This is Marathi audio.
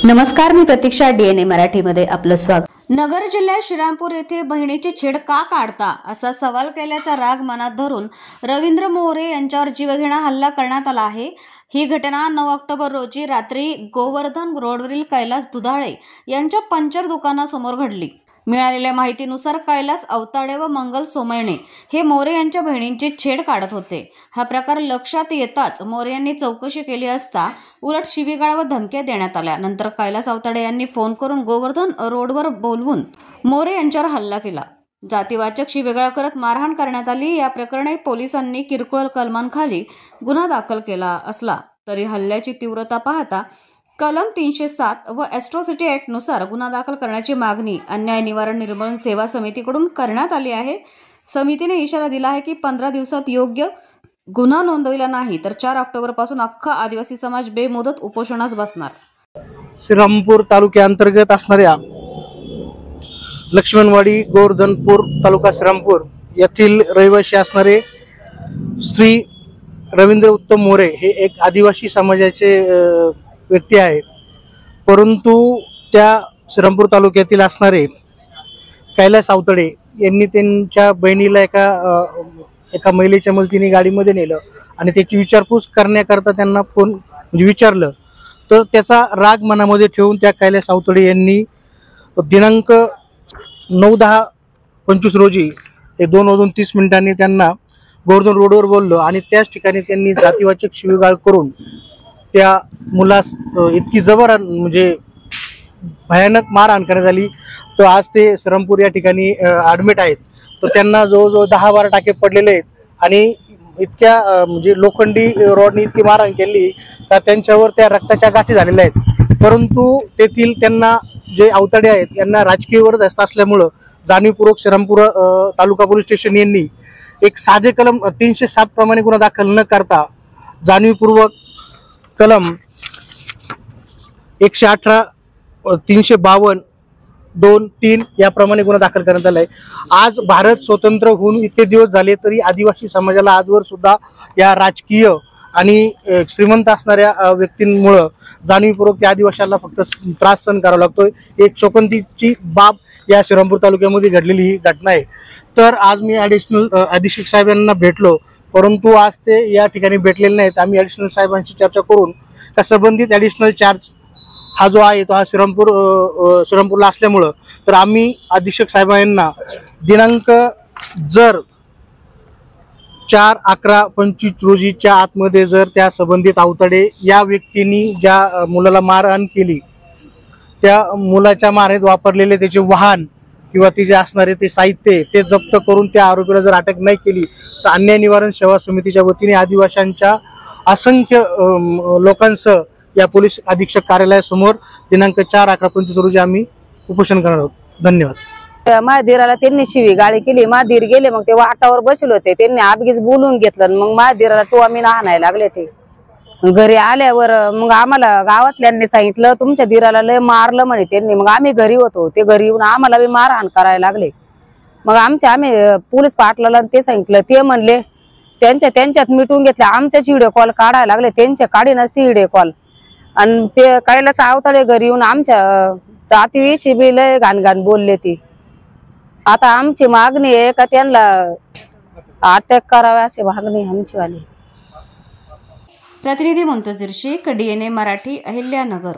नमस्कार, मी प्रतीक्षा. DNA मराठीमध्ये आपलं स्वागत. नगर जिल्ह्यात श्रीरामपूर येथे बहिणीची छेड का काढता असा सवाल केल्याचा राग मनात धरून रवींद्र मोरे यांच्यावर जीवघेणा हल्ला करण्यात आला आहे. ही घटना 9 ऑक्टोबर रोजी रात्री गोवर्धन रोडवरील कैलास दुधाळे यांच्या पंचर दुकानासमोर घडली. मिळालेल्या माहितीनुसार कैलास अवताडे व मंगल सोमयणे हे मोरे यांच्या बहिणींची छेड काढत होते. हा प्रकार लक्षात येताच मोरे यांनी चौकशी केली असता उलट शिवीगाळ व धमक्या देण्यात आल्या. नंतर कैलास अवताडे यांनी फोन करून गोवर्धन रोडवर बोलवून मोरे यांच्यावर हल्ला केला. जातीवाचक शिवीगाळ करत मारहाण करण्यात आली. या प्रकरणी पोलिसांनी किरकोळ कलमांखाली गुन्हा दाखल केला असला तरी हल्ल्याची तीव्रता पाहता कलम 307 व एट्रॉसिटी ॲक्ट नुसार गुन्हा दाखल करण्याची मागणी अन्याय निवारण निर्मूलन सेवा समितीकडून करण्यात आली आहे. समितीने इशारा दिला आहे की 15 दिवसात योग्य गुन्हा नोंदविला नाही तर 4 ऑक्टोबर पासून अख्खा आदिवासी समाज बेमुदत उपोषणास बसणार. श्रीरामपूर तालुक्यांतर्गत असणाऱ्या लक्ष्मणवाडी गोवर्धनपूर तालुका श्रीरामपूर येथील रहिवासी असणारे श्री रवींद्र उत्तम मोरे हे एक आदिवासी समाजाचे व्यक्ती आहे. परंतु त्या श्रीरामपूर तालुक्यातील असणारे कैलास अवताडे यांनी त्यांच्या बहिणीला एका महिलेच्या मदतीने गाडीमध्ये नेलं आणि त्याची विचारपूस करण्याकरता त्यांना विचारलं. तर त्याचा राग मनामध्ये ठेवून त्या कैलास अवताडे यांनी दिनांक 9/10/25 रोजी 2:30 त्यांना गोवर्धन रोडवर बोललो आणि त्याच ठिकाणी त्यांनी जातीवाचक शिवीगाळ करून त्या मुलास इतकी भयानक मारहाण करण्यात आली. तर आज ते श्रीरामपूर या ठिकाणी ॲडमिट आहेत. तर त्यांना जवळजवळ 10-12 टाके पडलेले आहेत आणि इतक्या लोखंडी रॉडनी इतकी मारहाण केली तर त्यांच्यावर त्या रक्ताच्या गाठी झालेल्या आहेत. परंतु तेथील त्यांना जे अवताडे आहेत यांना राजकीय वरदहस्त असल्यामुळं जाणीवपूर्वक श्रीरामपूर तालुका पोलीस स्टेशन यांनी एक साधे कलम 307 प्रमाणे गुन्हा दाखल न करता जाणीवपूर्वक कलम 118, 352, 2-3 याप्रमाणे गुन्हा दाखल करण्यात आला आहे. आज भारत स्वतंत्र होऊन इतके दिवस झाले तरी आदिवासी समाजाला आजवर सुद्धा या राजकीय आणि श्रीमंत असणाऱ्या व्यक्तींमुळं जाणीवपूर्वक त्या आदिवाशांना फक्त त्रास सहन करावा लागतोय. एक शोकांतीची बाब या श्रीरामपूर तालुक्यामध्ये घडलेली ही घटना आहे. तर आज मी ॲडिशनल अधीक्षक साहेबांना भेटलो, परंतु आज ते या ठिकाणी भेटलेले नाहीत. आम्ही ॲडिशनल साहेबांशी चर्चा करून त्या संबंधित ॲडिशनल चार्ज हा जो आहे तो हा श्रीरामपूरला असल्यामुळं तर आम्ही अधीक्षक साहेबांना दिनांक जर 4/11/25 रोजीच्या आतमध्ये जर त्या संबंधित अवताडे या व्यक्तींनी ज्या मुलाला मारहाण केली त्या मुलाच्या मारहाणीत वापरलेले त्याचे वाहन किंवा ते जे असणारे ते साहित्य ते जप्त करून त्या आरोपीला जर अटक नाही केली तर अन्याय निवारण सेवा समितीच्या वतीने आदिवासींच्या असंख्य लोकांसह या पोलीस अधीक्षक कार्यालयासमोर दिनांक 4/11/25 रोजी आम्ही उपोषण करणार आहोत. धन्यवाद. महाधीराला त्यांनी शिवी गाळी केली. महाधीर गेले, मग ते वाटावर बसले होते, त्यांनी आबगीच बोलून घेतलं. मग महाधीराला तो आम्ही आणायला लागले. ते घरी आल्यावर मग आम्हाला गावातल्यांनी सांगितलं तुमच्या धीराला लय मारलं म्हणे त्यांनी. मग आम्ही घरी होतो, ते घरी येऊन आम्हाला बी मारहाण करायला लागले. मग आम्ही पोलीस पाटलाला ते सांगितलं, ते म्हणले त्यांच्यात मिटून घेतले. आमच्याच व्हिडिओ कॉल काढायला लागले, त्यांच्या काढी नसती व्हिडिओ कॉल. आणि ते कैलास अवताडे घरी येऊन आमच्या जातीविषयी बी लय घाण बोलले. ती आता आमची मागणी आहे का त्यांना अटक करावी अशी मागणी आमची वाली. प्रतिनिधी मुंतजीर शेख, DNA मराठी, अहिल्यानगर.